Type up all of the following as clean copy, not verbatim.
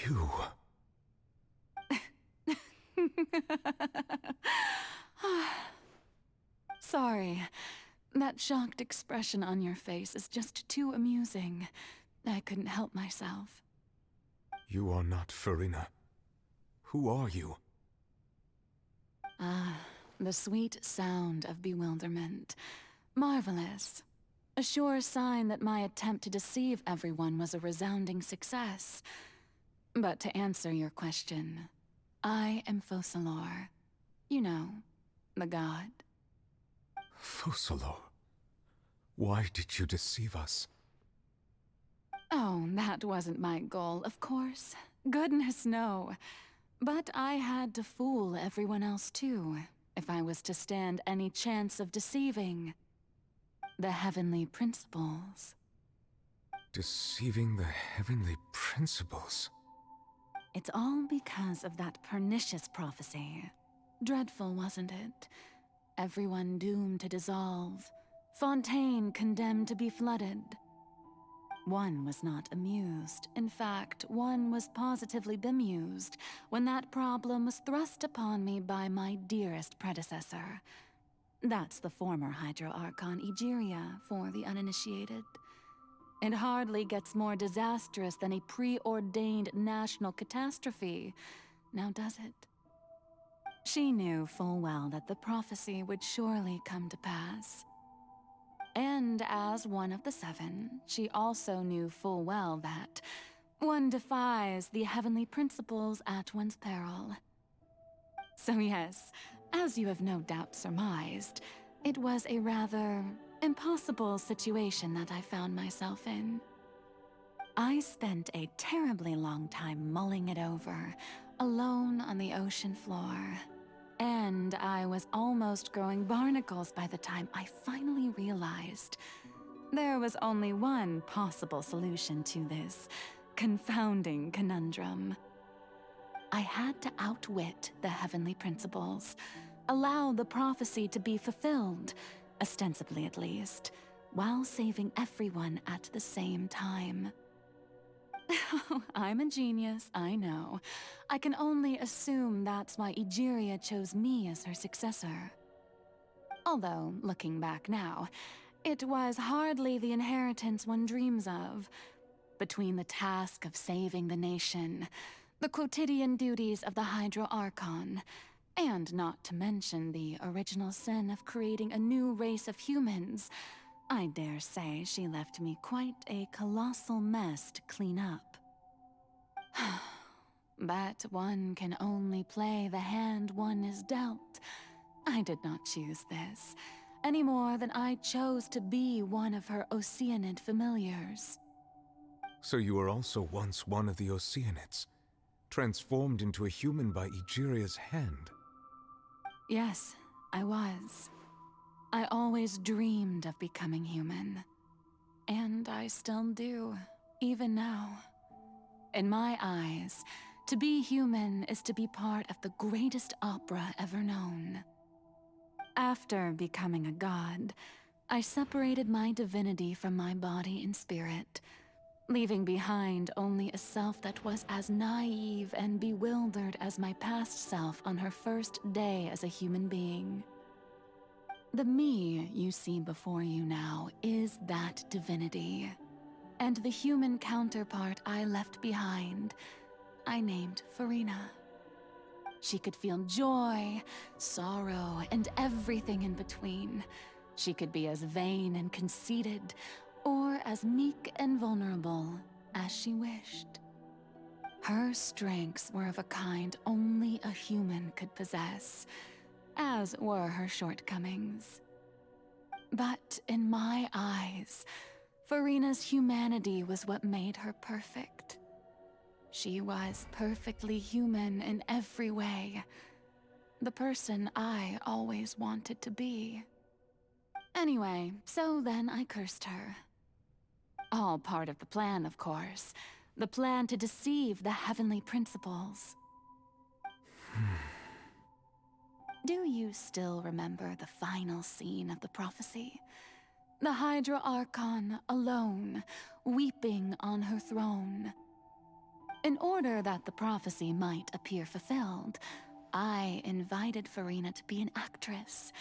You... Sorry. That shocked expression on your face is just too amusing. I couldn't help myself. You are not Farina. Who are you? Ah, the sweet sound of bewilderment. Marvelous. A sure sign that my attempt to deceive everyone was a resounding success. But to answer your question, I am Focalor. You know, the god. Focalor? Why did you deceive us? Oh, that wasn't my goal, of course. Goodness, no. But I had to fool everyone else too, if I was to stand any chance of deceiving the heavenly principles. Deceiving the heavenly principles? It's all because of that pernicious prophecy. Dreadful, wasn't it? Everyone doomed to dissolve. Fontaine condemned to be flooded. One was not amused. In fact, one was positively bemused when that problem was thrust upon me by my dearest predecessor. That's the former Hydro Archon Egeria for the uninitiated. It hardly gets more disastrous than a preordained national catastrophe, now does it? She knew full well that the prophecy would surely come to pass. And as one of the seven, she also knew full well that one defies the heavenly principles at one's peril. So yes, as you have no doubt surmised, it was a rather impossible situation that I found myself in. I spent a terribly long time mulling it over, alone on the ocean floor. And I was almost growing barnacles by the time I finally realized there was only one possible solution to this confounding conundrum. I had to outwit the heavenly principles, allow the prophecy to be fulfilled, ostensibly at least, while saving everyone at the same time. I'm a genius, I know. I can only assume that's why Egeria chose me as her successor. Although, looking back now, it was hardly the inheritance one dreams of. Between the task of saving the nation, the quotidian duties of the Hydro Archon, and not to mention the original sin of creating a new race of humans, I dare say she left me quite a colossal mess to clean up. But one can only play the hand one is dealt. I did not choose this, any more than I chose to be one of her Oceanid familiars. So you were also once one of the Oceanids, transformed into a human by Egeria's hand. Yes, I was. I always dreamed of becoming human. And I still do, even now. In my eyes, to be human is to be part of the greatest opera ever known. After becoming a god, I separated my divinity from my body and spirit, leaving behind only a self that was as naive and bewildered as my past self on her first day as a human being. The me you see before you now is that divinity, and the human counterpart I left behind, I named Farina. She could feel joy, sorrow, and everything in between. She could be as vain and conceited, or as meek and vulnerable as she wished. Her strengths were of a kind only a human could possess, as were her shortcomings. But in my eyes, Farina's humanity was what made her perfect. She was perfectly human in every way, the person I always wanted to be. Anyway, so then I cursed her. All part of the plan, of course. The plan to deceive the heavenly principles. Do you still remember the final scene of the prophecy? The Hydra Archon alone, weeping on her throne. In order that the prophecy might appear fulfilled, I invited Farina to be an actress,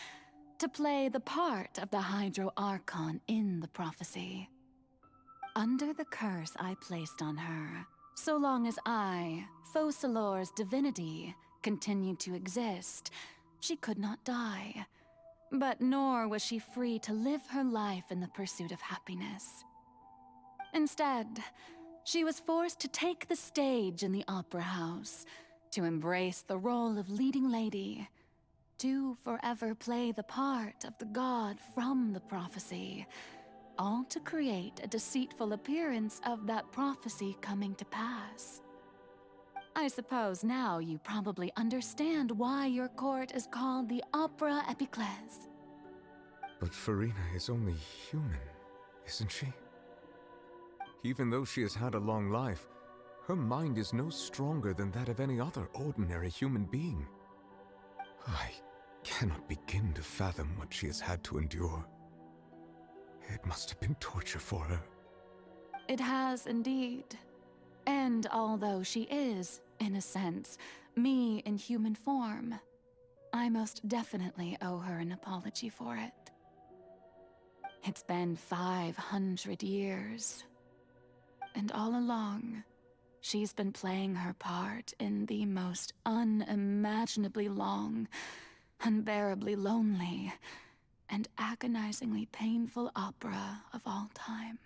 to play the part of the Hydro Archon in the prophecy. Under the curse I placed on her, so long as I, Focalor's divinity, continued to exist, she could not die. But nor was she free to live her life in the pursuit of happiness. Instead, she was forced to take the stage in the opera house, to embrace the role of leading lady, to forever play the part of the god from the prophecy, all to create a deceitful appearance of that prophecy coming to pass. I suppose now you probably understand why your court is called the Opera Epiclese. But Farina is only human, isn't she? Even though she has had a long life, her mind is no stronger than that of any other ordinary human being. I cannot begin to fathom what she has had to endure. It must have been torture for her. It has indeed. And although she is, in a sense, me in human form, I most definitely owe her an apology for it. It's been 500 years. And all along, she's been playing her part in the most unimaginably long, unbearably lonely, and agonizingly painful opera of all time.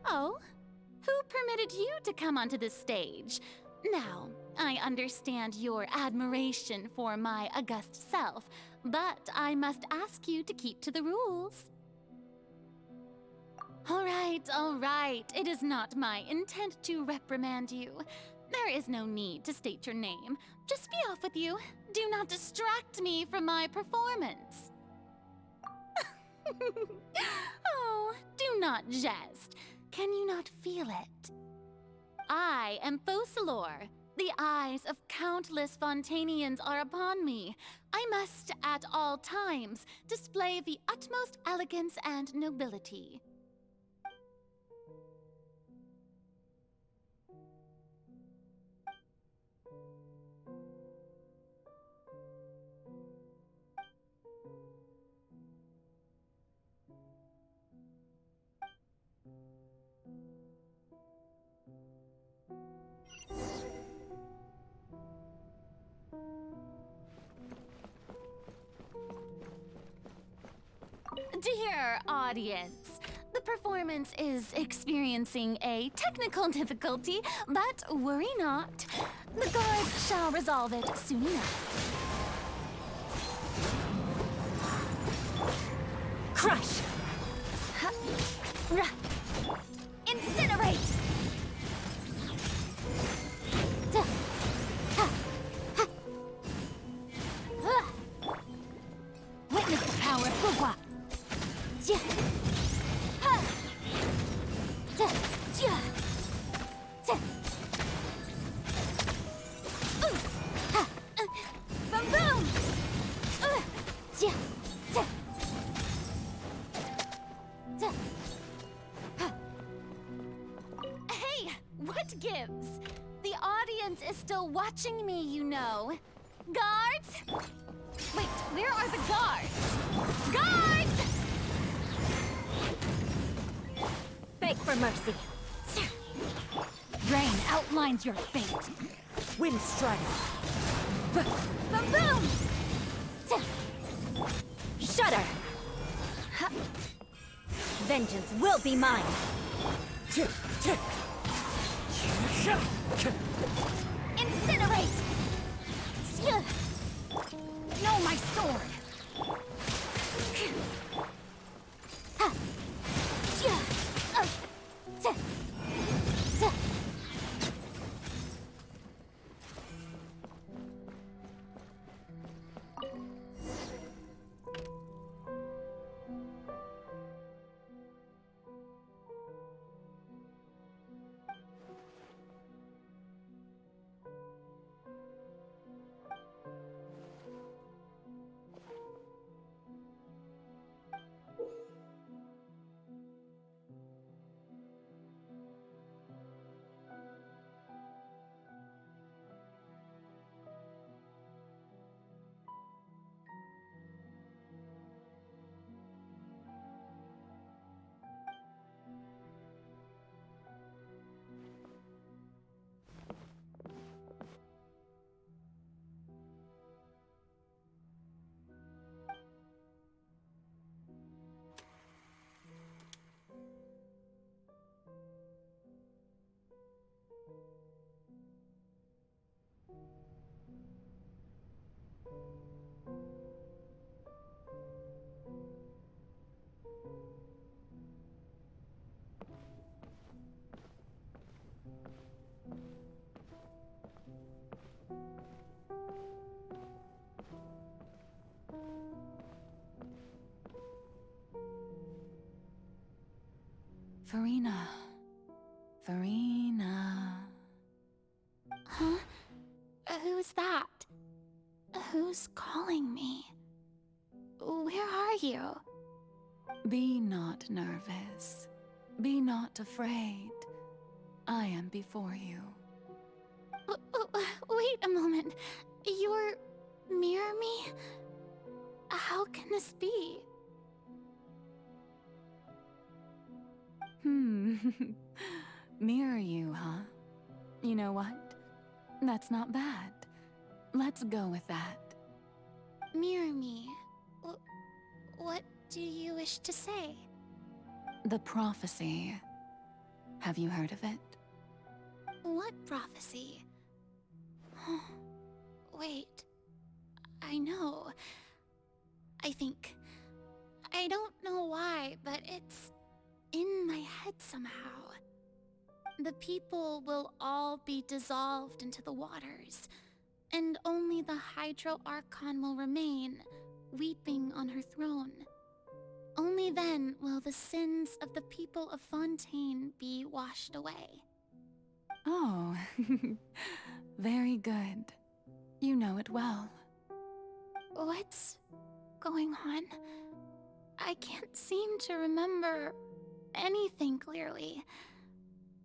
Oh, who permitted you to come onto the stage? Now, I understand your admiration for my august self, but I must ask you to keep to the rules. All right. It is not my intent to reprimand you. There is no need to state your name. Just be off with you. Do not distract me from my performance. Oh, do not jest. Can you not feel it? I am Focalor. The eyes of countless Fontanians are upon me. I must, at all times, display the utmost elegance and nobility. Dear audience, the performance is experiencing a technical difficulty, but worry not. The guards shall resolve it soon enough. Crush! Incinerate! Witness the power of Gugwa! Boom boom! The audience is still watching me, you know. Guards? Wait, where are the guards? Guards! Beg for mercy. Rain outlines your fate. Wind strider. Boom, boom! Shudder. Vengeance will be mine. Incinerate! No, my sword! Farina. Farina. Huh? Who's that? Who's calling me? Where are you? Be not nervous. Be not afraid. I am before you. Wait a moment. You're near me? How can this be? Mirror you, huh? You know what? That's not bad. Let's go with that. Mirror me? What do you wish to say? The prophecy. Have you heard of it? What prophecy? Wait. I know. I think. I don't know why, but it's in my head somehow. The people will all be dissolved into the waters, and only the Hydro Archon will remain, weeping on her throne. Only then will the sins of the people of Fontaine be washed away. Oh, very good. You know it well. What's going on? I can't seem to remember anything clearly.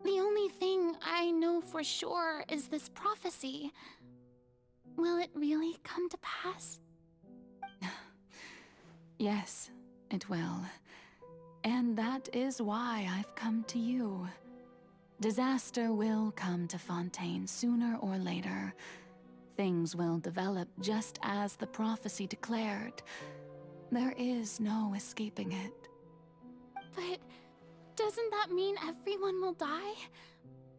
The only thing I know for sure is this prophecy. Will it really come to pass? Yes, it will. And that is why I've come to you. Disaster will come to Fontaine sooner or later. Things will develop just as the prophecy declared. There is no escaping it. But doesn't that mean everyone will die?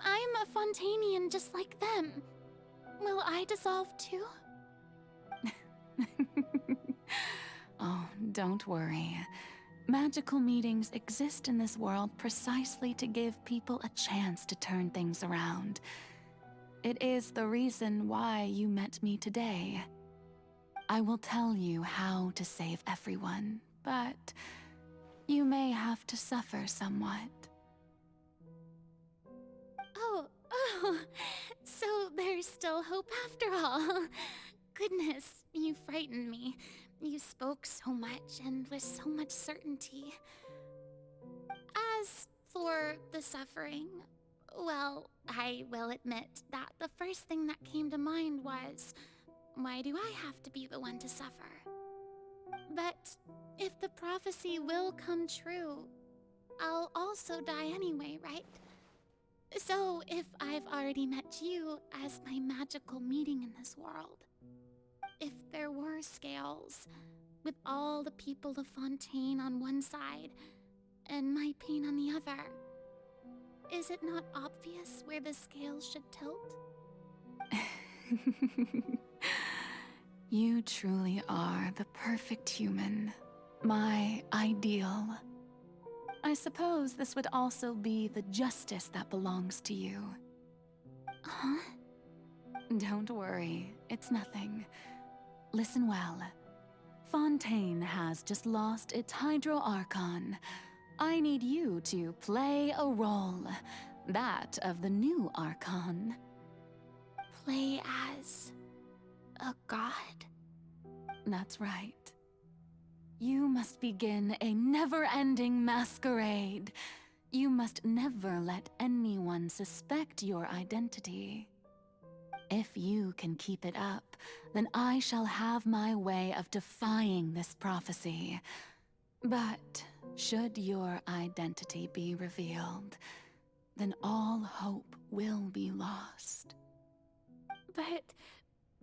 I'm a Fontainian just like them. Will I dissolve too? Oh, don't worry. Magical meetings exist in this world precisely to give people a chance to turn things around. It is the reason why you met me today. I will tell you how to save everyone, but you may have to suffer somewhat. Oh, so there's still hope after all. Goodness, you frightened me. You spoke so much and with so much certainty. As for the suffering, Well, I will admit that the first thing that came to mind was, why do I have to be the one to suffer? But if the prophecy will come true, I'll also die anyway, right? So if I've already met you as my magical meeting in this world, if there were scales, with all the people of Fontaine on one side and my pain on the other, is it not obvious where the scales should tilt? You truly are the perfect human, my ideal. I suppose this would also be the justice that belongs to you. Huh? Don't worry, it's nothing. Listen well. Fontaine has just lost its Hydro Archon. I need you to play a role, that of the new Archon. Play as a god? That's right. You must begin a never-ending masquerade. You must never let anyone suspect your identity. If you can keep it up, then I shall have my way of defying this prophecy. But should your identity be revealed, then all hope will be lost. But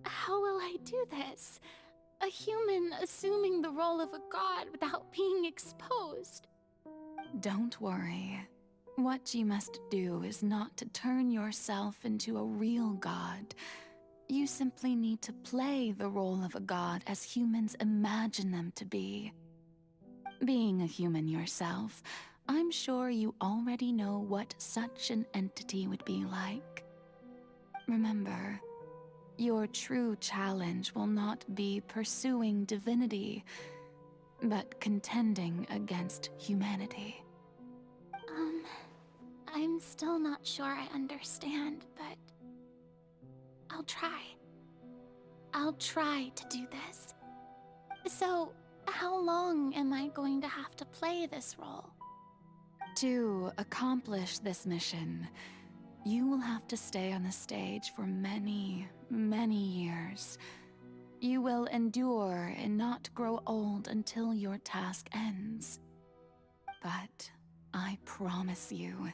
how will I do this? A human assuming the role of a god without being exposed. Don't worry. What you must do is not to turn yourself into a real god. You simply need to play the role of a god as humans imagine them to be. Being a human yourself, I'm sure you already know what such an entity would be like. Remember, your true challenge will not be pursuing divinity, but contending against humanity. I'm still not sure I understand, but I'll try. I'll try to do this. So, how long am I going to have to play this role? To accomplish this mission, you will have to stay on the stage for many, many years. You will endure and not grow old until your task ends. But I promise you,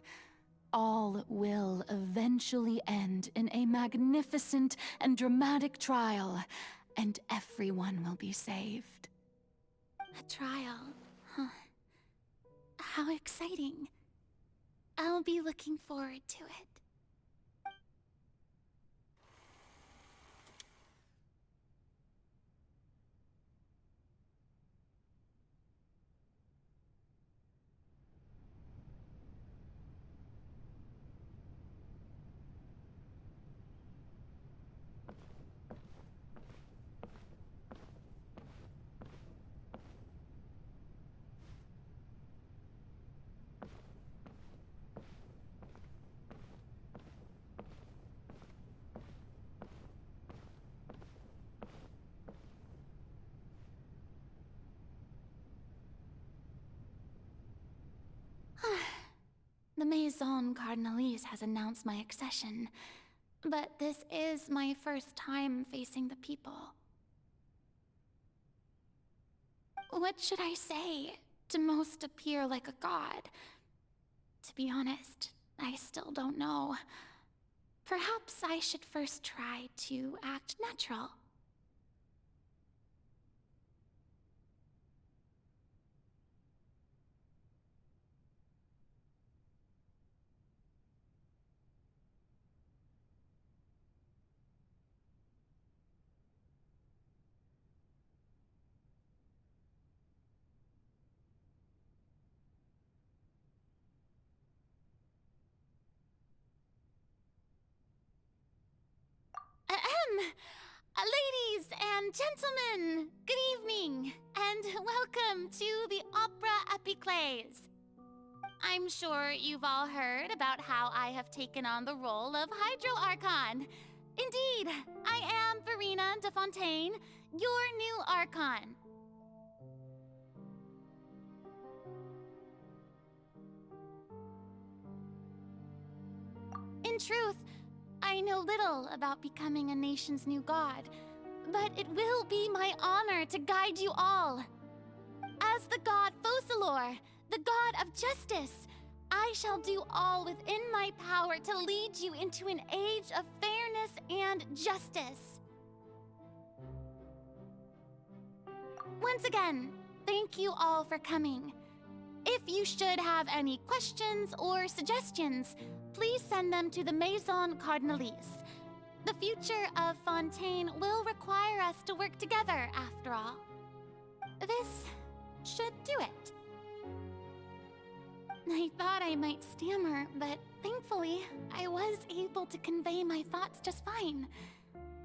all will eventually end in a magnificent and dramatic trial, and everyone will be saved. A trial, huh? How exciting. I'll be looking forward to it. The Maison Cardinalise has announced my accession, but this is my first time facing the people. What should I say to most appear like a god? To be honest, I still don't know. Perhaps I should first try to act natural. Ahem! Ladies and gentlemen, good evening, and welcome to the Opera Epiclese. I'm sure you've all heard about how I have taken on the role of Hydro Archon. Indeed, I am Verena de Fontaine, your new Archon. In truth, I know little about becoming a nation's new god, but it will be my honor to guide you all. As the god Focalor, the god of justice, I shall do all within my power to lead you into an age of fairness and justice. Once again, thank you all for coming. If you should have any questions or suggestions, please send them to the Maison Cardinalise. The future of Fontaine will require us to work together, after all. This should do it. I thought I might stammer, but thankfully, I was able to convey my thoughts just fine.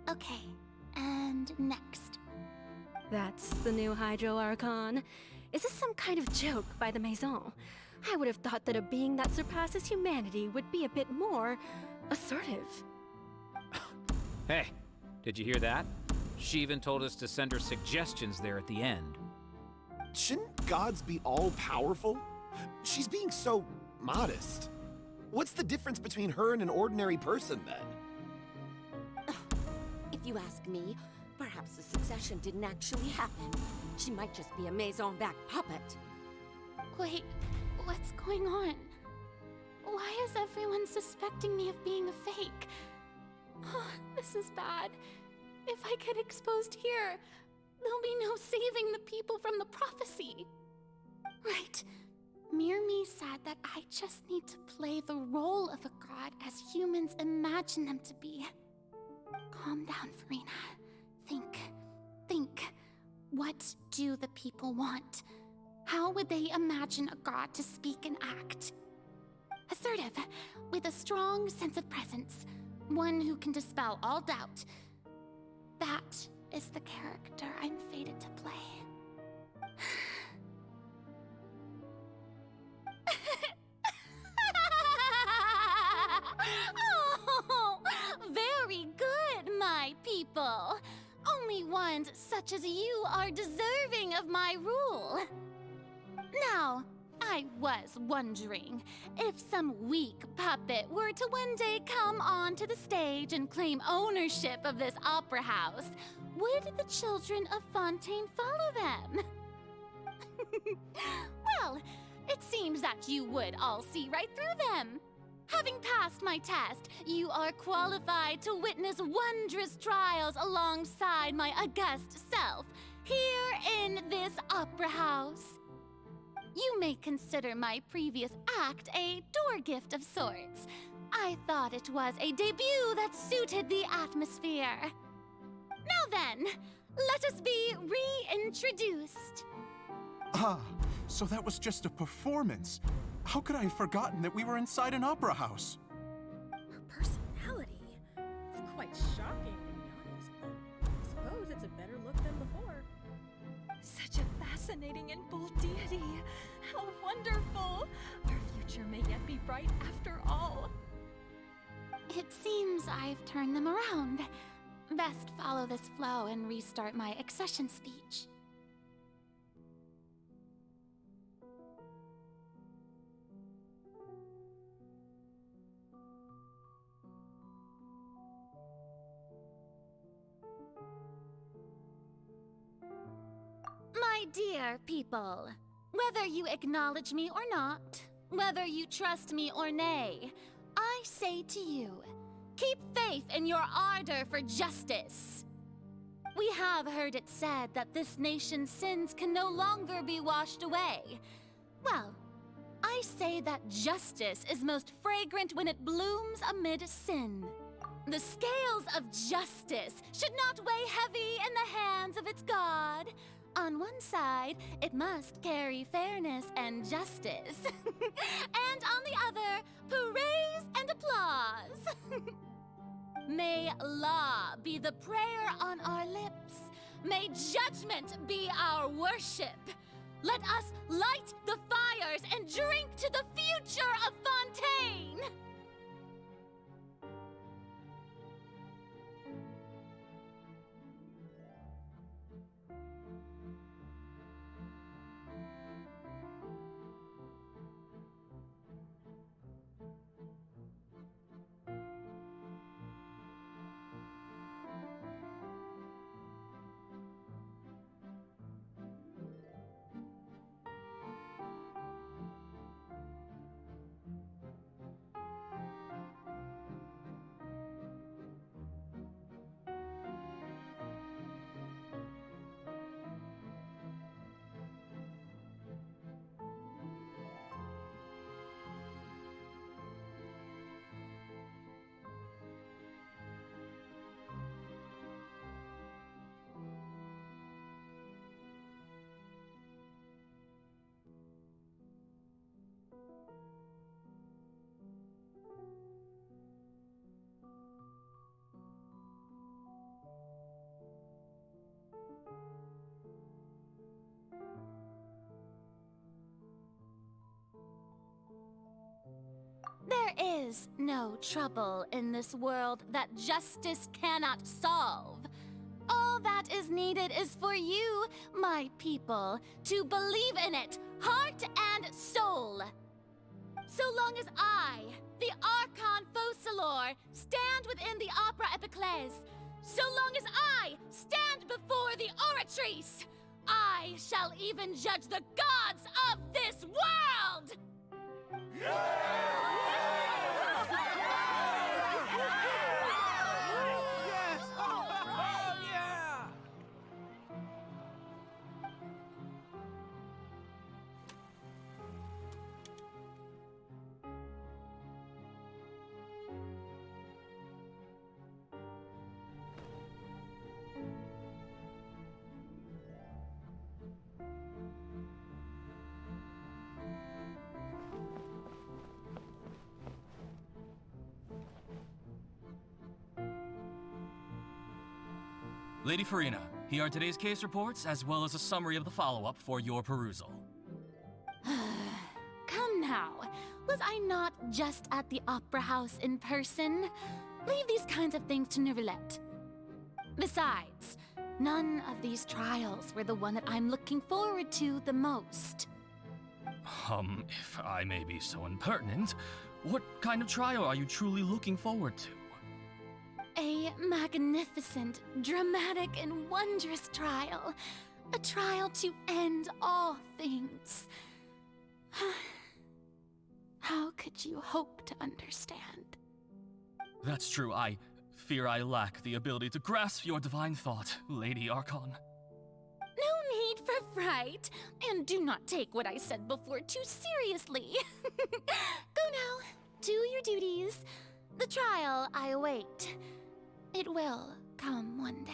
Okay, and next. That's the new Hydro Archon. Is this some kind of joke by the Maison? I would have thought that a being that surpasses humanity would be a bit more assertive. Hey, did you hear that? She even told us to send her suggestions there at the end. Shouldn't gods be all-powerful? She's being so modest. What's the difference between her and an ordinary person, then? If you ask me, perhaps the succession didn't actually happen. She might just be a Maison-back puppet. Wait, what's going on? Why is everyone suspecting me of being a fake? Oh, this is bad. If I get exposed here, there'll be no saving the people from the prophecy. Right. Mirmi said that I just need to play the role of a god as humans imagine them to be. Calm down, Farina. Think. What do the people want? How would they imagine a god to speak and act? Assertive, with a strong sense of presence. One who can dispel all doubt. That is the character I'm fated to play. Oh, very good, my people. Only ones such as you are deserving of my rule. Now, I was wondering, if some weak puppet were to one day come onto the stage and claim ownership of this opera house, would the children of Fontaine follow them? Well, it seems that you would all see right through them. Having passed my test, you are qualified to witness wondrous trials alongside my august self, here in this opera house. You may consider my previous act a door gift of sorts. I thought it was a debut that suited the atmosphere. Now then, let us be reintroduced. Ah, so that was just a performance. How could I have forgotten that we were inside an opera house? Her personality. It's quite shocking, to be honest, but I suppose it's a better look than before. Such a fascinating and bold deity. How wonderful! Our future may yet be bright after all. It seems I've turned them around. Best follow this flow and restart my accession speech. My dear people, whether you acknowledge me or not, whether you trust me or nay, I say to you, keep faith in your ardor for justice. We have heard it said that this nation's sins can no longer be washed away. Well, I say that justice is most fragrant when it blooms amid sin. The scales of justice should not weigh heavy in the hands of its god. On one side, it must carry fairness and justice. And on the other, praise and applause. May law be the prayer on our lips. May judgment be our worship. Let us light the fires and drink to the future of Fontaine. is no trouble in this world that justice cannot solve. All that is needed is for you, my people, to believe in it, heart and soul. So long as I, the Archon Focalor, stand within the Opera Epiclese, so long as I stand before the Oratrice, I shall even judge the gods of this world! Lady Farina, here are today's case reports, as well as a summary of the follow-up for your perusal. Come now. Was I not just at the Opera House in person? Leave these kinds of things to Neuvillette. Besides, none of these trials were the one that I'm looking forward to the most. If I may be so impertinent, what kind of trial are you truly looking forward to? A magnificent, dramatic, and wondrous trial. A trial to end all things. How could you hope to understand? That's true. I fear I lack the ability to grasp your divine thought, Lady Archon. No need for fright, and do not take what I said before too seriously. Go now, do your duties. The trial I await. It will come one day.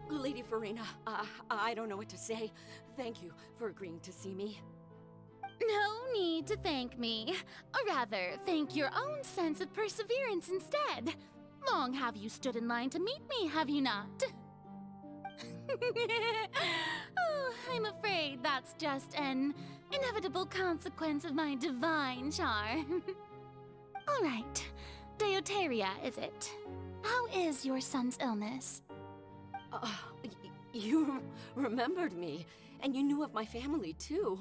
Lady Farina, I don't know what to say. Thank you for agreeing to see me. No need to thank me. Or rather, thank your own sense of perseverance instead. Long have you stood in line to meet me, have you not? Oh, I'm afraid that's just an inevitable consequence of my divine charm. All right, Deoteria, is it? How is your son's illness? You remembered me, and you knew of my family, too.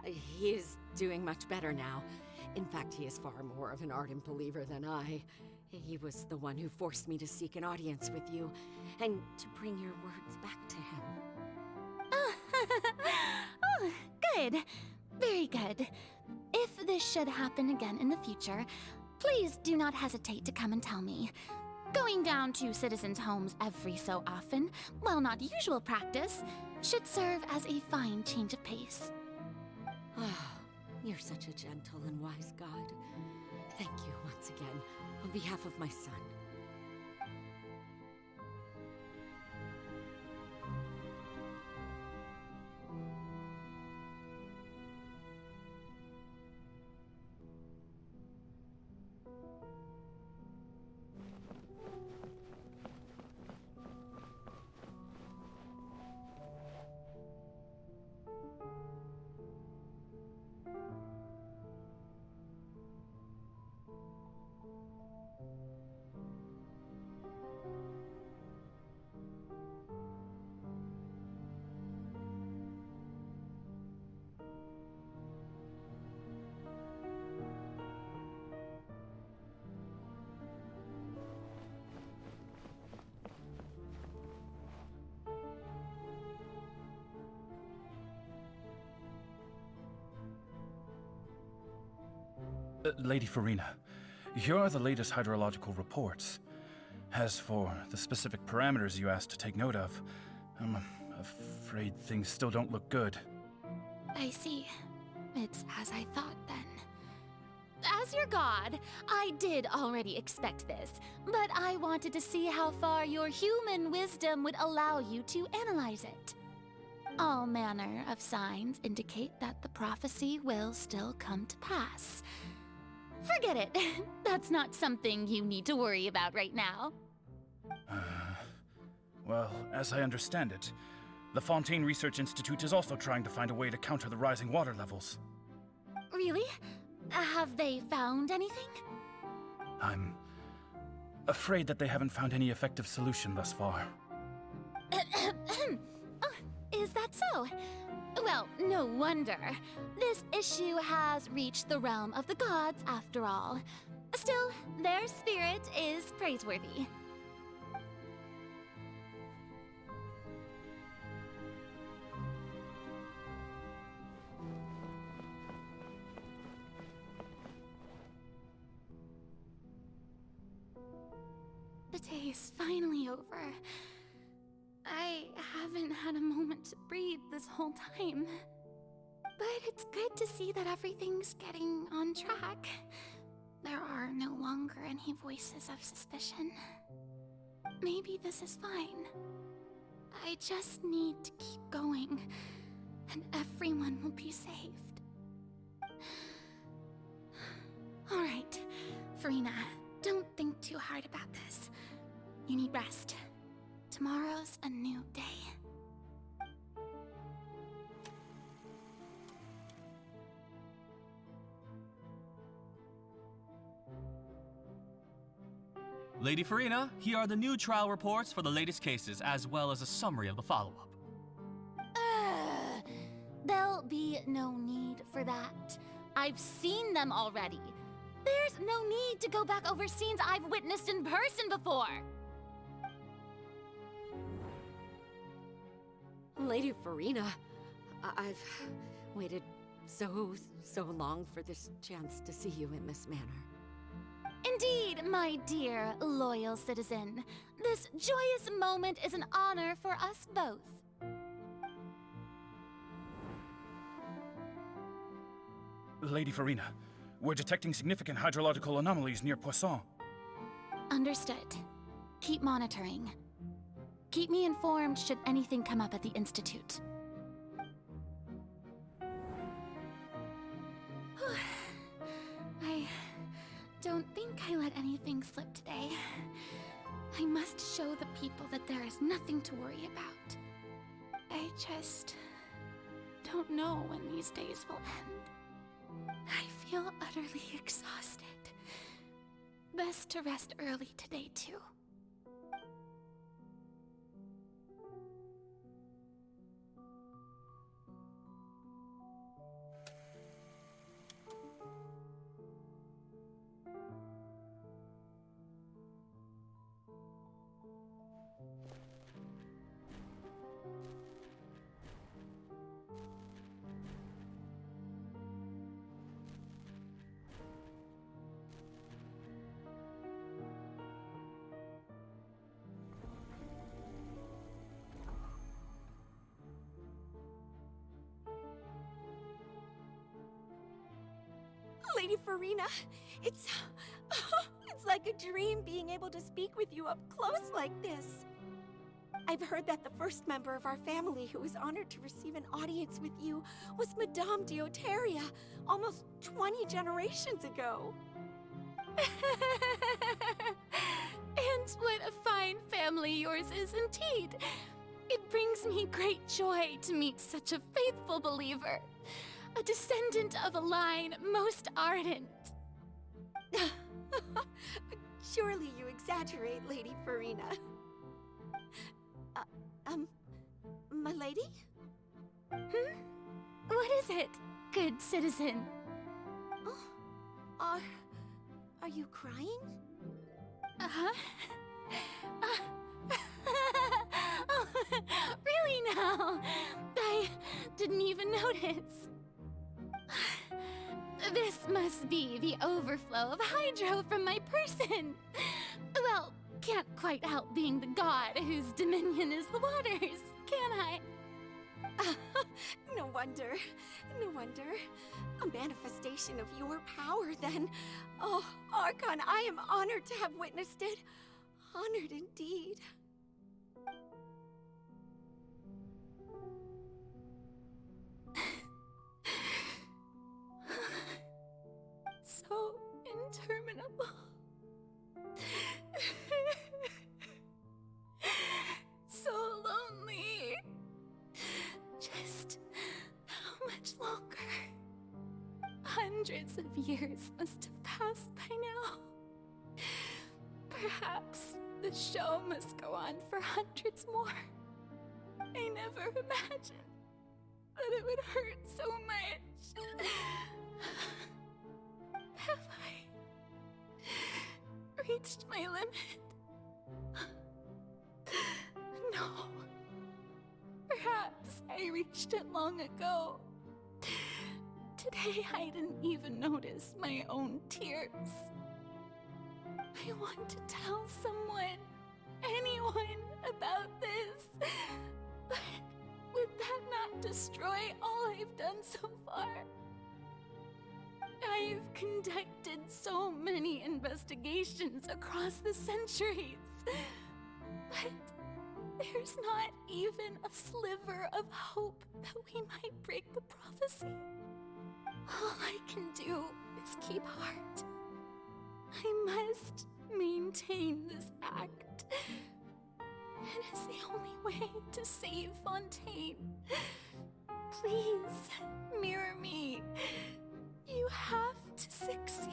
He is doing much better now. In fact, he is far more of an ardent believer than I. He was the one who forced me to seek an audience with you, and to bring your words back to him. Oh, good. Very good. If this should happen again in the future, please do not hesitate to come and tell me. Going down to citizens' homes every so often, while not usual practice, should serve as a fine change of pace. You're such a gentle and wise god. Thank you once again, on behalf of my son. Lady Farina, here are the latest hydrological reports. As for the specific parameters you asked to take note of, I'm afraid things still don't look good. I see. It's as I thought, then. As your god, I did already expect this, but I wanted to see how far your human wisdom would allow you to analyze it. All manner of signs indicate that the prophecy will still come to pass. Forget it. That's not something you need to worry about right now. Well, as I understand it, the Fontaine Research Institute is also trying to find a way to counter the rising water levels. Really? Have they found anything? I'm afraid that they haven't found any effective solution thus far. Oh, is that so? Well, no wonder. This issue has reached the realm of the gods, after all. Still, their spirit is praiseworthy. The day is finally over. I haven't had a moment to breathe this whole time. But it's good to see that everything's getting on track. There are no longer any voices of suspicion. Maybe this is fine. I just need to keep going, and everyone will be saved. Alright, Farina, don't think too hard about this. You need rest. Tomorrow's a new day. Lady Farina, here are the new trial reports for the latest cases, as well as a summary of the follow-up. There'll be no need for that. I've seen them already. There's no need to go back over scenes I've witnessed in person before. Lady Farina, I've waited so long for this chance to see you in this manner. Indeed, my dear, loyal citizen. This joyous moment is an honor for us both. Lady Farina, we're detecting significant hydrological anomalies near Poisson. Understood. Keep monitoring. Keep me informed should anything come up at the Institute. I don't think I let anything slip today. I must show the people that there is nothing to worry about. I just don't know when these days will end. I feel utterly exhausted. Best to rest early today, too. Lady Farina, it's like a dream being able to speak with you up close like this. I've heard that the first member of our family who was honored to receive an audience with you was Madame Deoteria, almost 20 generations ago. And what a fine family yours is indeed. It brings me great joy to meet such a faithful believer. A descendant of a line most ardent. Surely you exaggerate, Lady Farina. My lady? What is it, good citizen? Oh, are you crying? Uh-huh. Oh, really now? I didn't even notice. This must be the overflow of hydro from my person. Well, can't quite help being the god whose dominion is the waters, can I? No wonder. No wonder. A manifestation of your power, then. Oh, Archon, I am honored to have witnessed it. Honored indeed. So Hundreds of years must have passed by now. Perhaps the show must go on for hundreds more. I never imagined that it would hurt so much. Have I reached my limit? No. Perhaps I reached it long ago. Today I didn't even notice my own tears. I want to tell someone, anyone, about this. But would that not destroy all I've done so far? I've conducted so many investigations across the centuries. But there's not even a sliver of hope that we might break the prophecy. All I can do is keep heart. I must maintain this act. It is the only way to save Fontaine. Please, mirror me. You have to succeed.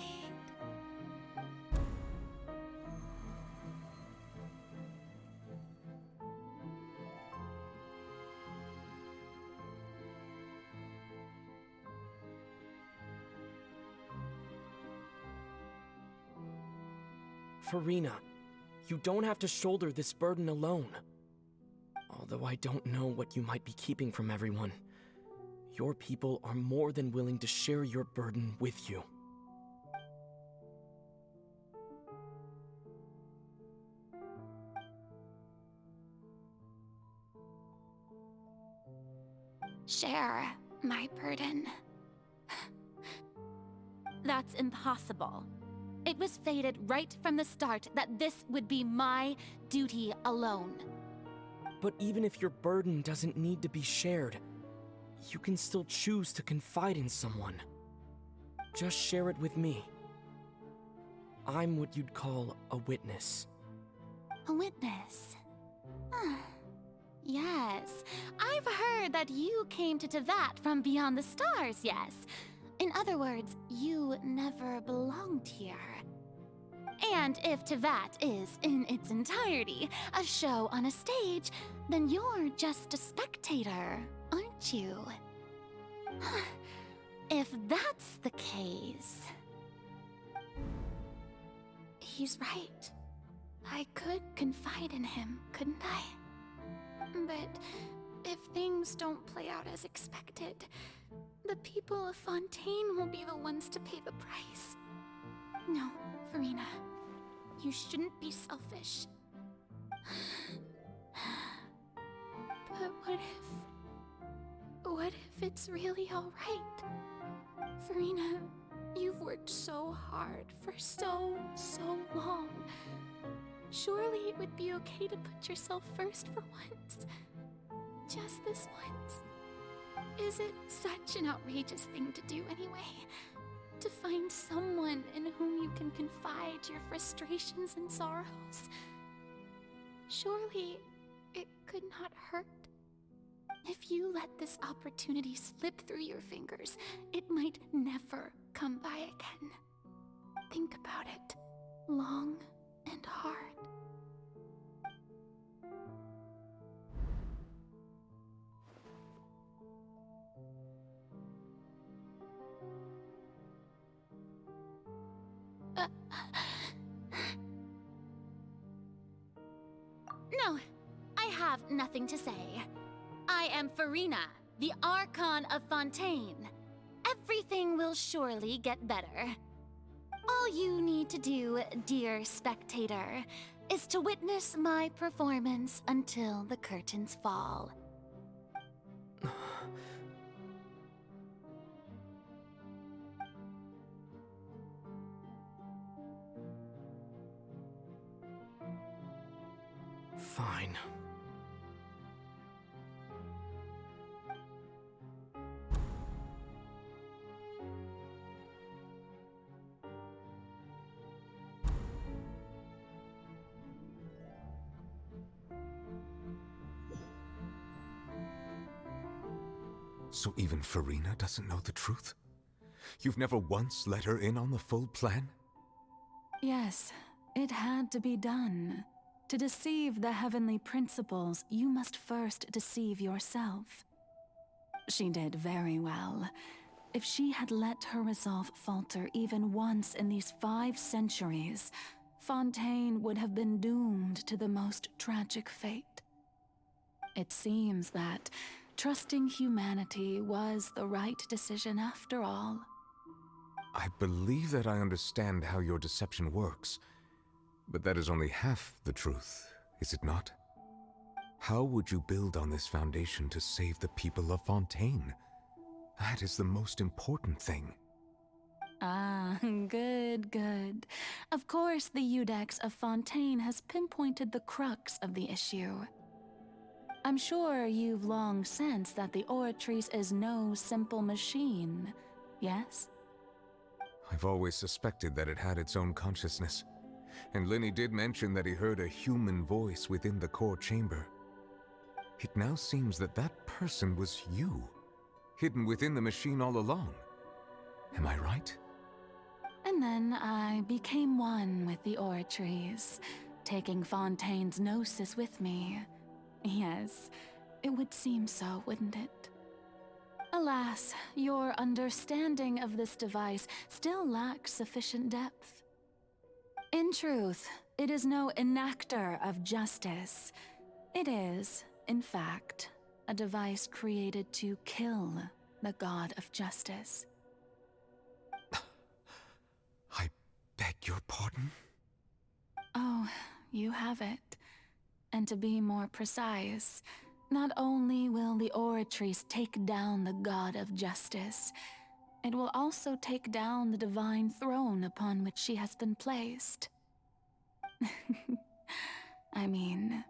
Farina, you don't have to shoulder this burden alone. Although I don't know what you might be keeping from everyone, your people are more than willing to share your burden with you. Share my burden. That's impossible. It was fated right from the start that this would be my duty alone. But even if your burden doesn't need to be shared, you can still choose to confide in someone. Just share it with me. I'm what you'd call a witness. A witness? Yes, I've heard that you came to Tevat from beyond the stars, yes. In other words, you never belonged here. And if Tevat is, in its entirety, a show on a stage, then you're just a spectator, aren't you? If that's the case... He's right. I could confide in him, couldn't I? But if things don't play out as expected, the people of Fontaine will be the ones to pay the price. No, Farina. You shouldn't be selfish. But what if it's really all right? Farina, you've worked so hard for so long. Surely it would be okay to put yourself first for once. Just this once. Is it such an outrageous thing to do anyway? To find someone in whom you can confide your frustrations and sorrows? Surely it could not hurt. If you let this opportunity slip through your fingers, it might never come by again. Think about it long and hard. No, I have nothing to say. I am Farina, the Archon of Fontaine. Everything will surely get better. All you need to do, dear spectator, is to witness my performance until the curtains fall. Fine. So even Farina doesn't know the truth? You've never once let her in on the full plan? Yes, it had to be done. To deceive the heavenly principles, you must first deceive yourself. She did very well. If she had let her resolve falter even once in these 5 centuries, Fontaine would have been doomed to the most tragic fate. It seems that trusting humanity was the right decision after all. I believe that I understand how your deception works, but that is only half the truth, is it not? How would you build on this foundation to save the people of Fontaine? That is the most important thing. Ah, good. Of course, the Iudex of Fontaine has pinpointed the crux of the issue. I'm sure you've long sensed that the Oratrice is no simple machine, yes? I've always suspected that it had its own consciousness, and Linny did mention that he heard a human voice within the core chamber. It now seems that that person was you, hidden within the machine all along. Am I right? And then I became one with the Oratrice, taking Fontaine's gnosis with me. Yes, it would seem so, wouldn't it? Alas, your understanding of this device still lacks sufficient depth. In truth, it is no enactor of justice. It is, in fact, a device created to kill the god of justice. I beg your pardon? Oh, you have it. And to be more precise, not only will the Oratrice take down the god of justice, it will also take down the divine throne upon which she has been placed. I mean,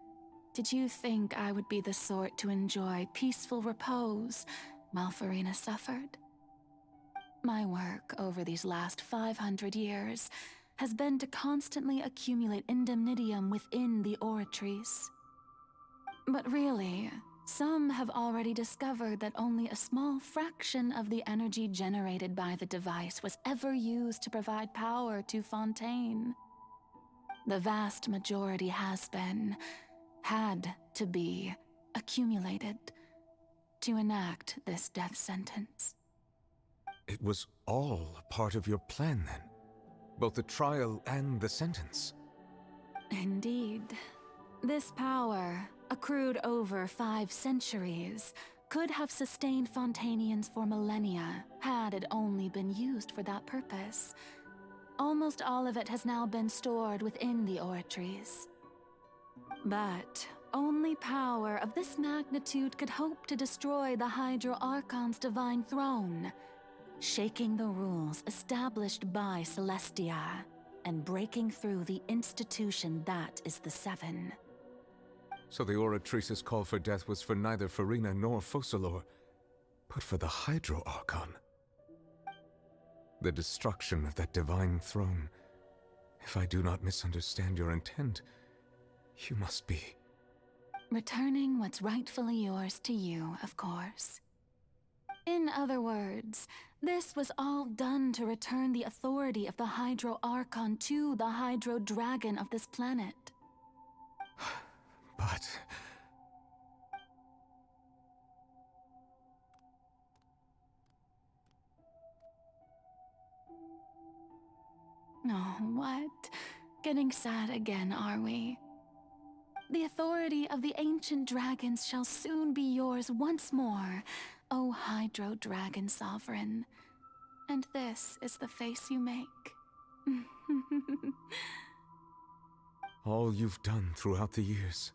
did you think I would be the sort to enjoy peaceful repose while Farina suffered? My work over these last 500 years has been to constantly accumulate indemnitium within the Oratrice. But really, some have already discovered that only a small fraction of the energy generated by the device was ever used to provide power to Fontaine. The vast majority had to be, accumulated to enact this death sentence. It was all a part of your plan, then? Both the trial and the sentence? Indeed. This power, accrued over 5 centuries, could have sustained Fontainians for millennia had it only been used for that purpose. Almost all of it has now been stored within the Oratrice. But only power of this magnitude could hope to destroy the Hydro Archon's divine throne, shaking the rules established by Celestia and breaking through the institution that is the Seven. So the Oratrice's call for death was for neither Farina nor Focalor, but for the Hydro Archon. The destruction of that divine throne. If I do not misunderstand your intent, you must be... Returning what's rightfully yours to you, of course. In other words, this was all done to return the authority of the Hydro Archon to the Hydro Dragon of this planet. But... Oh, what? Getting sad again, are we? The authority of the ancient dragons shall soon be yours once more, O Hydro Dragon Sovereign. And this is the face you make. all you've done throughout the years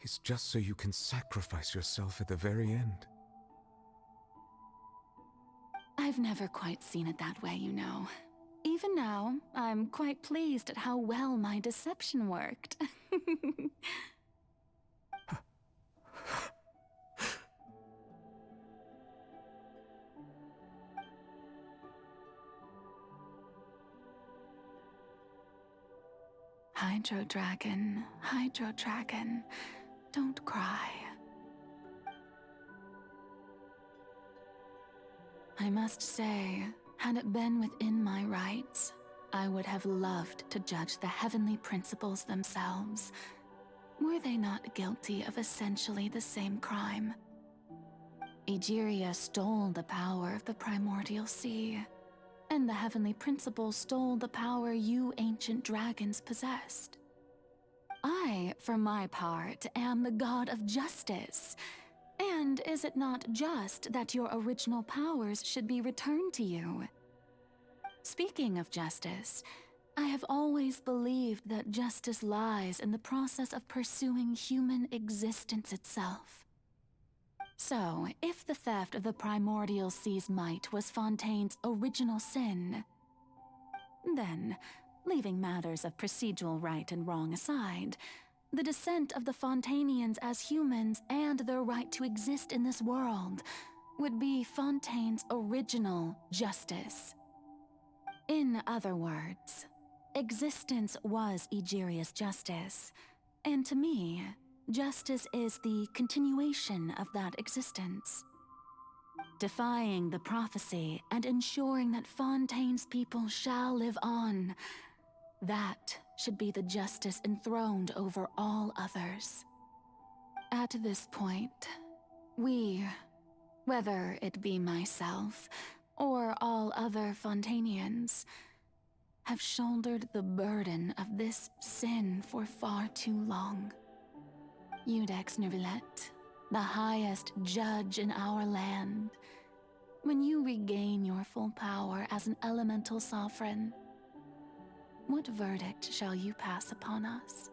is just so you can sacrifice yourself at the very end. I've never quite seen it that way, you know. Even now, I'm quite pleased at how well my deception worked. Hydro Dragon, don't cry. I must say, Had it been within my rights, I would have loved to judge the heavenly principles themselves. Were they not guilty of essentially the same crime? Egeria stole the power of the primordial sea, and the heavenly principles stole the power you ancient dragons possessed. I, for my part, am the god of justice. And is it not just that your original powers should be returned to you? Speaking of justice, I have always believed that justice lies in the process of pursuing human existence itself. So, if the theft of the primordial sea's might was Fontaine's original sin, then, leaving matters of procedural right and wrong aside, the descent of the Fontanians as humans and their right to exist in this world would be Fontaine's original justice. In other words, existence was Egeria's justice, and to me, justice is the continuation of that existence. Defying the prophecy and ensuring that Fontaine's people shall live on, that should be the justice enthroned over all others. At this point, we, whether it be myself or all other Fontanians, have shouldered the burden of this sin for far too long. Iudex Neuvillette, the highest judge in our land, when you regain your full power as an elemental sovereign, what verdict shall you pass upon us?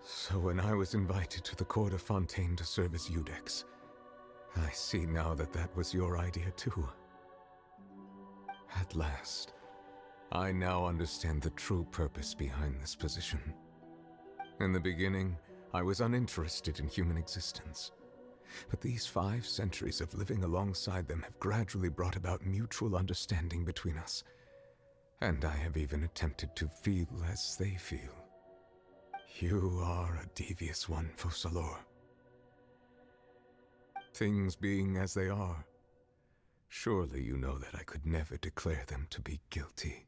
So when I was invited to the court of Fontaine to serve as Iudex, I see now that that was your idea too. At last, I now understand the true purpose behind this position. In the beginning, I was uninterested in human existence. But these 5 centuries of living alongside them have gradually brought about mutual understanding between us. And I have even attempted to feel as they feel. You are a devious one, Focalors. Things being as they are, surely you know that I could never declare them to be guilty.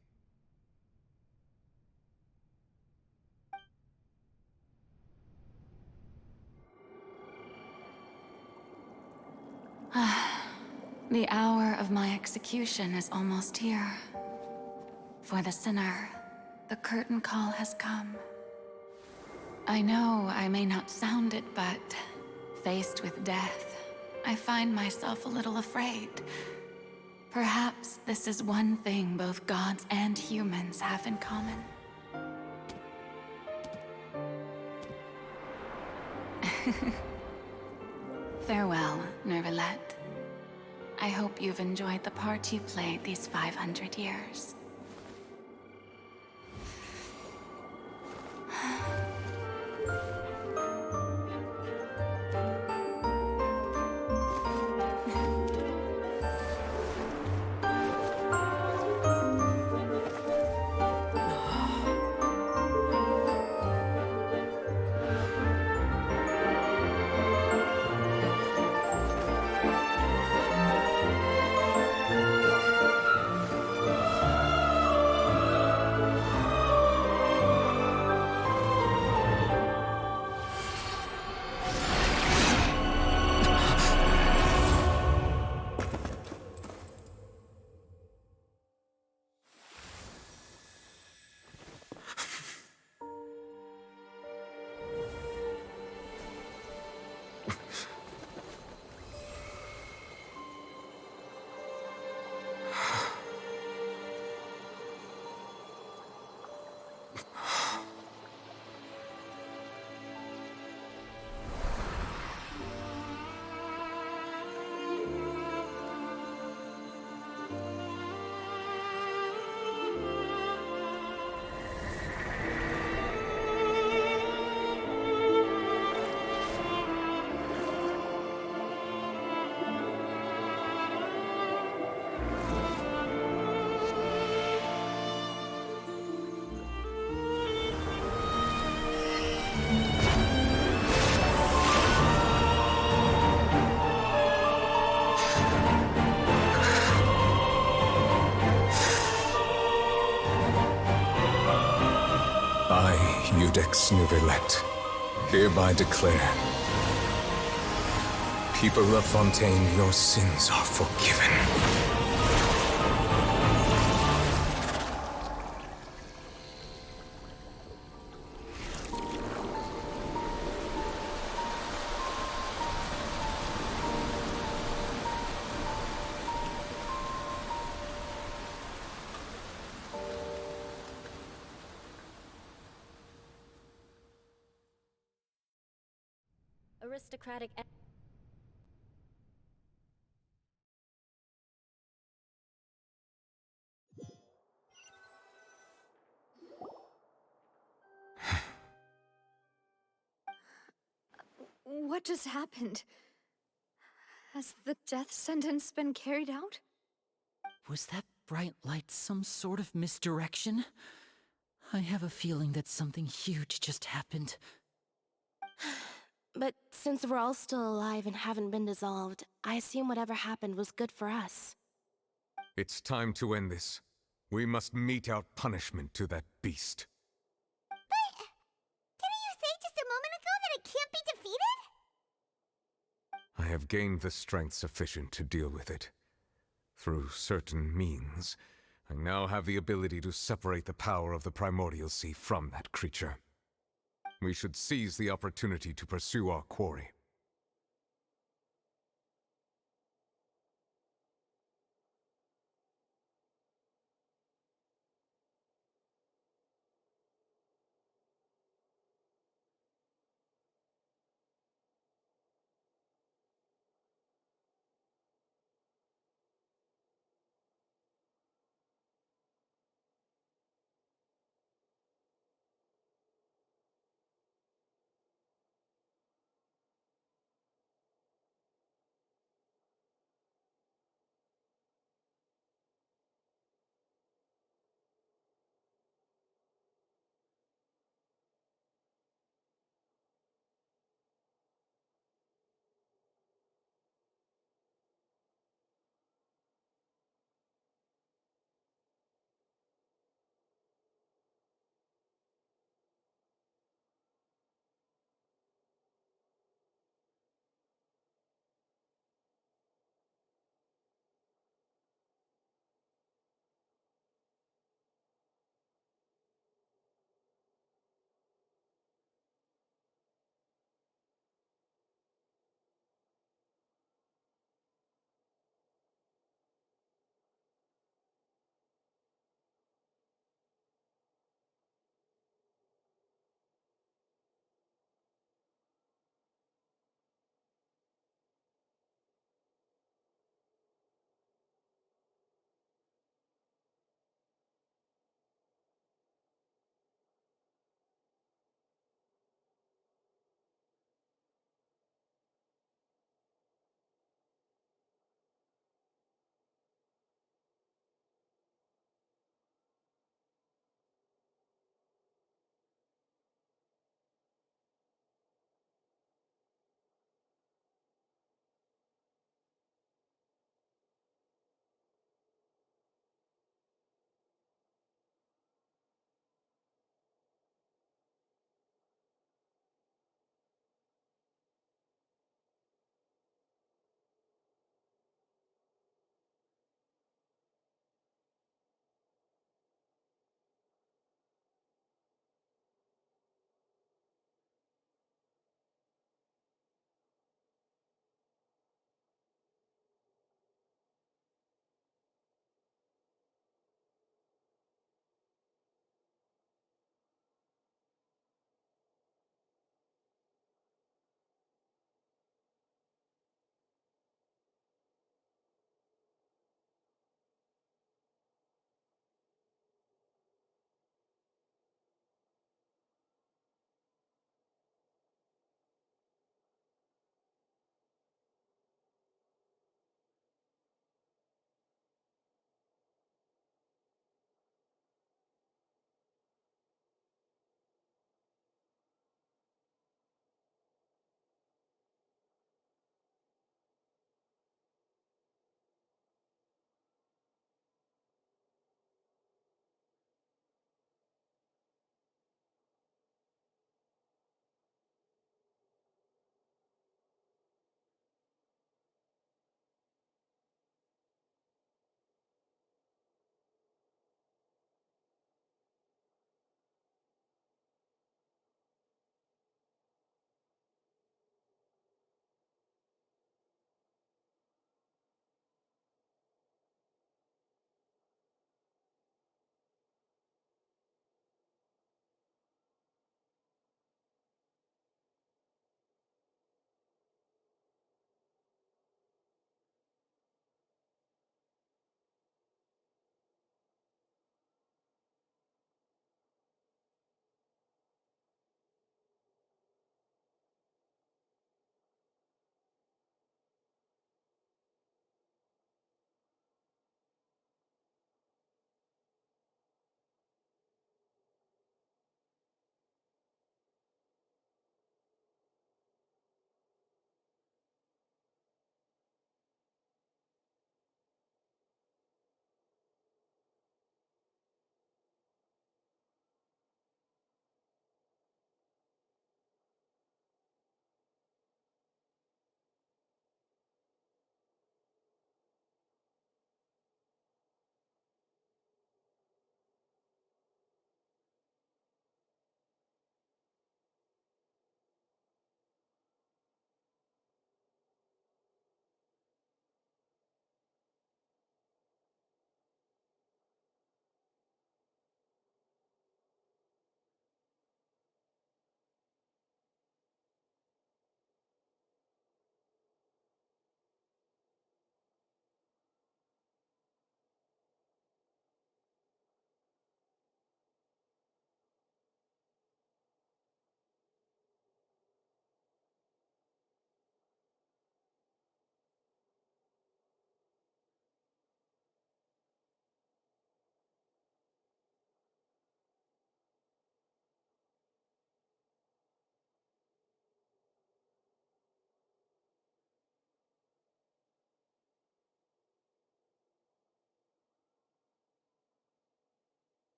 The hour of my execution is almost here. For the sinner, the curtain call has come. I know I may not sound it, but faced with death, I find myself a little afraid. Perhaps this is one thing both gods and humans have in common. Farewell, Neuvillette. I hope you've enjoyed the part you played these 500 years. Iudex Nuvelet, hereby declare, people of Fontaine, your sins are forgiven. Aristocratic. What just happened? Has the death sentence been carried out? Was that bright light some sort of misdirection? I have a feeling that something huge just happened. But since we're all still alive and haven't been dissolved, I assume whatever happened was good for us. It's time to end this. We must mete out punishment to that beast. Didn't you say just a moment ago that it can't be defeated? I have gained the strength sufficient to deal with it. Through certain means, I now have the ability to separate the power of the Primordial Sea from that creature. We should seize the opportunity to pursue our quarry.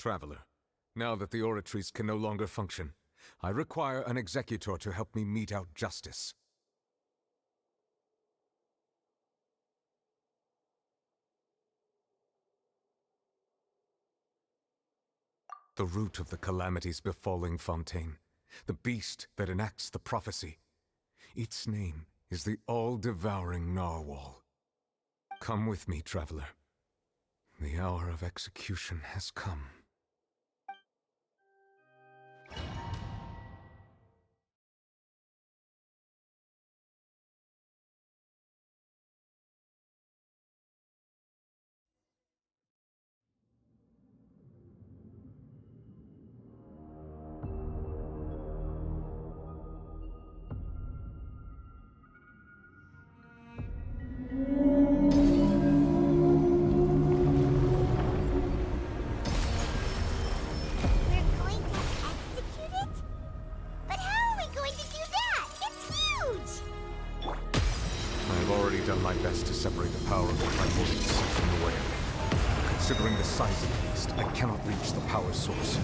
Traveler, now that the oratories can no longer function, I require an executor to help me mete out justice. The root of the calamities befalling Fontaine, the beast that enacts the prophecy. Its name is the all-devouring Narwhal. Come with me, traveler. The hour of execution has come. Done my best to separate the power of the primordial seed from the whale. Considering the size of the beast, I cannot reach the power source.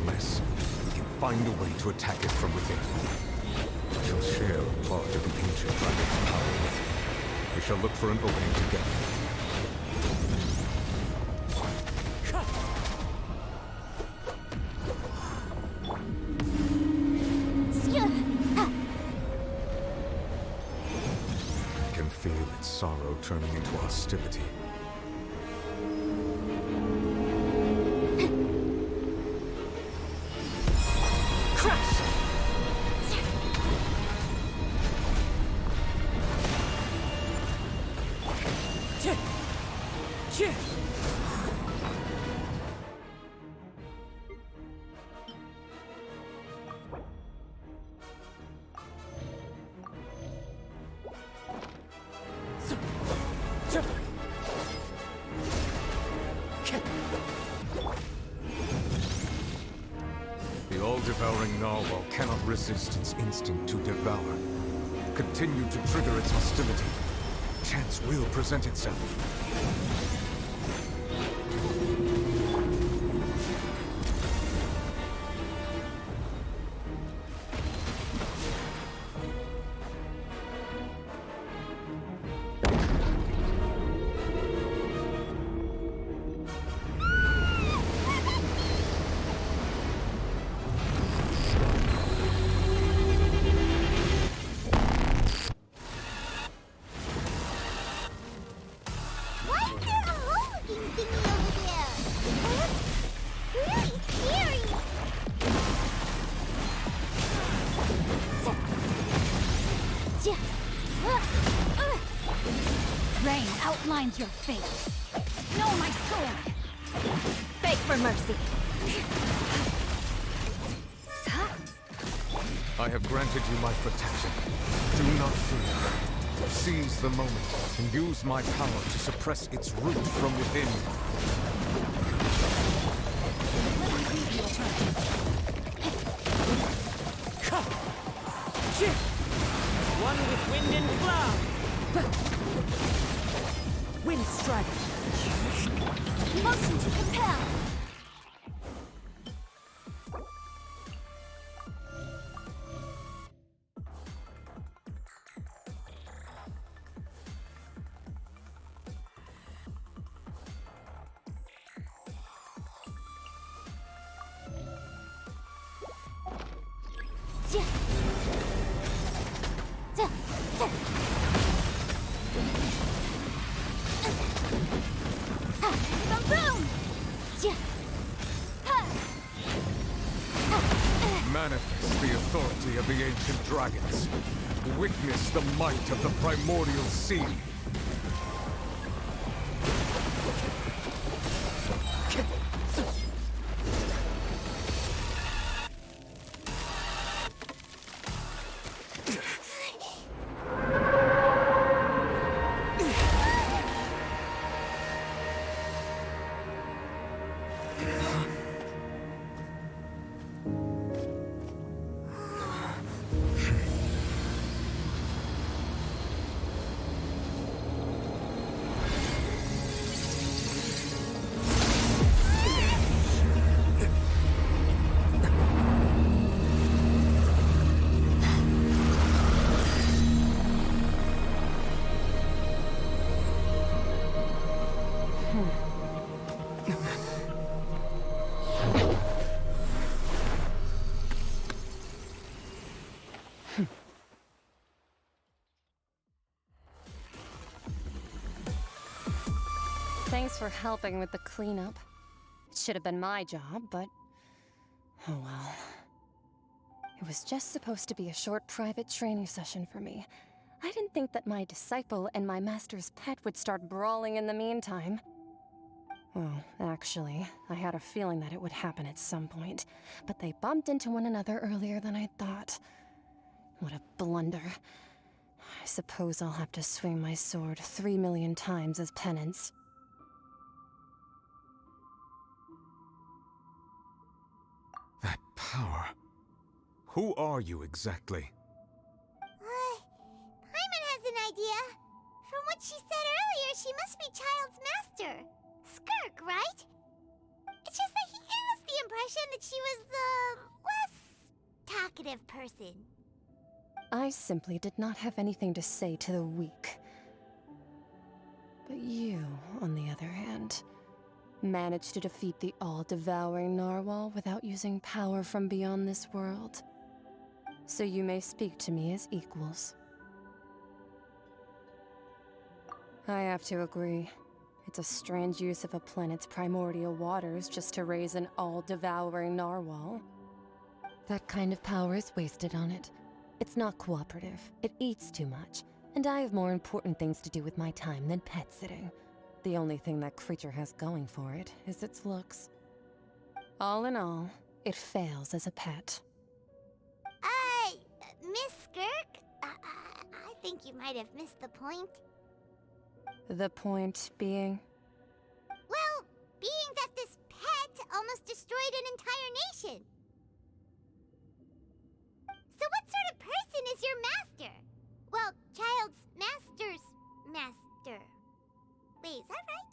Unless we can find a way to attack it from within. I shall share a part of the ancient dragon's power with it. We shall look for an opening together. Feel its sorrow turning into hostility. Crush! The all-devouring narwhal cannot resist its instinct to devour. Continue to trigger its hostility. Chance will present itself. Rain outlines your fate. Know my sword. Beg for mercy. I have granted you my protection. Do not fear. Seize the moment and use my power to suppress its root from within. One with wind and cloud. Wind strike. Motion to compel. Manifest the authority of the ancient dragons. Witness the might of the primordial sea. Thanks for helping with the cleanup. It should have been my job, but... oh well. It was just supposed to be a short private training session for me. I didn't think that my disciple and my master's pet would start brawling in the meantime. Well, actually, I had a feeling that it would happen at some point, but they bumped into one another earlier than I thought. What a blunder. I suppose I'll have to swing my sword 3 million times as penance. That power. Who are you exactly? Paimon has an idea. From what she said earlier, she must be Child's master. Skirk, right? It's just that he gave us the impression that she was the less talkative person. I simply did not have anything to say to the weak. But you, on the other hand, managed to defeat the all-devouring narwhal without using power from beyond this world. So you may speak to me as equals. I have to agree. It's a strange use of a planet's primordial waters just to raise an all-devouring narwhal. That kind of power is wasted on it. It's not cooperative. It eats too much. And I have more important things to do with my time than pet sitting. The only thing that creature has going for it is its looks. All in all, it fails as a pet. Miss Skirk? I think you might have missed the point. The point being? Well, being that this pet almost destroyed an entire nation. So what sort of person is your master? Well, Child's master's master. Wait, is that right?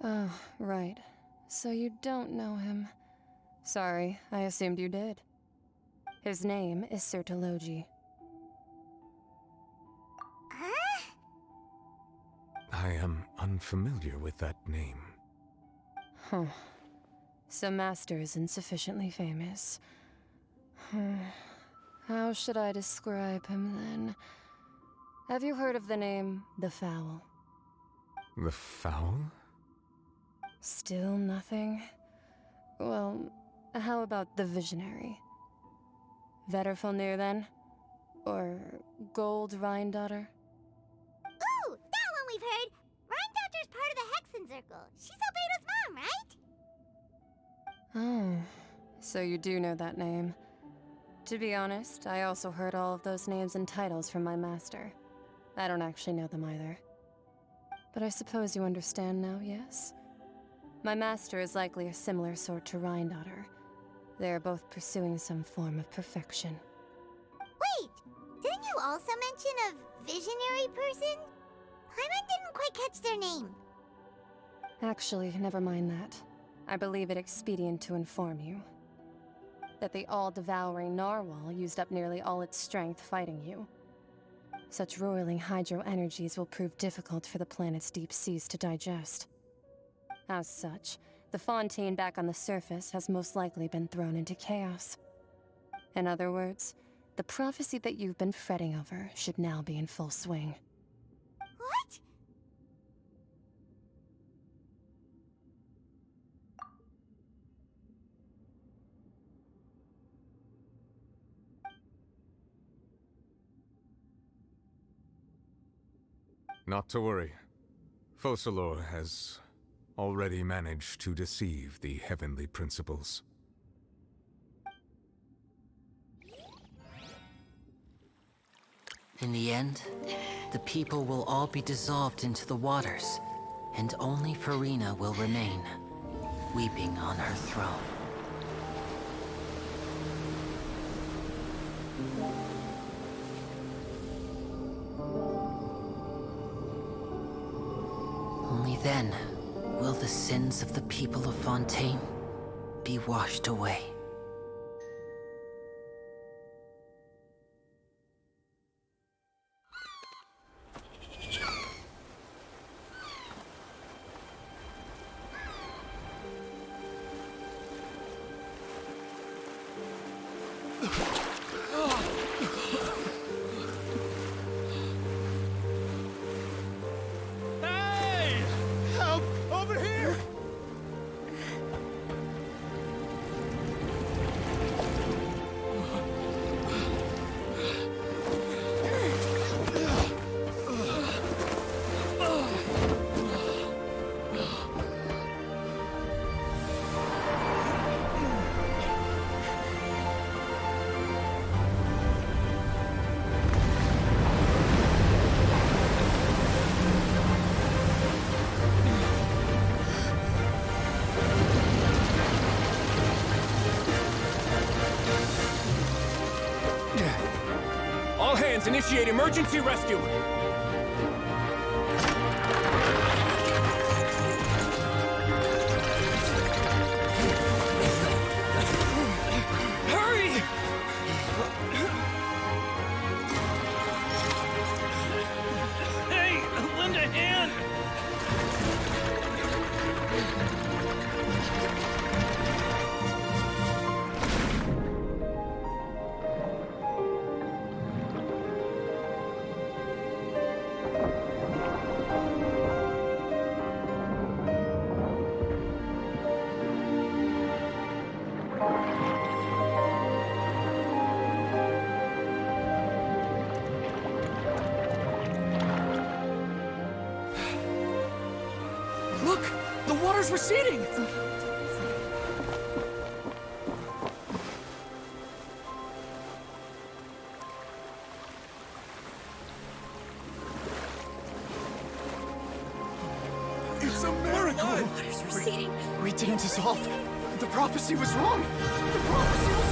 Oh, right. So you don't know him. Sorry, I assumed you did. His name is Sir Taloji. Huh? I am unfamiliar with that name. Huh. So Master isn't sufficiently famous. How should I describe him then? Have you heard of the name The Fowl? The Fowl? Still nothing? Well, how about the Visionary? Vetterfulnir, then? Or Gold Rhine-Daughter? Ooh, that one we've heard! Rhine-Daughter's part of the Hexen Circle. She's Albedo's mom, right? Oh, so you do know that name. To be honest, I also heard all of those names and titles from my master. I don't actually know them either. But I suppose you understand now, yes? My master is likely a similar sort to Rhine-Daughter. They are both pursuing some form of perfection. Wait! Didn't you also mention a visionary person? Paimon didn't quite catch their name. Actually, never mind that. I believe it expedient to inform you that the all-devouring narwhal used up nearly all its strength fighting you. Such roiling hydro energies will prove difficult for the planet's deep seas to digest. As such, the fontaine back on the surface has most likely been thrown into chaos. In other words, the prophecy that you've been fretting over should now be in full swing. What? Not to worry. Focalor has already managed to deceive the heavenly principles. In the end, the people will all be dissolved into the waters, and only Farina will remain, weeping on her throne. Only then will the sins of the people of Fontaine be washed away. Hey! How Wildlands initiate emergency rescue! Hurry! Hey, lend a hand! Look! The water's receding! It's a miracle! Water's receding. We didn't dissolve. The prophecy was wrong. The prophecy was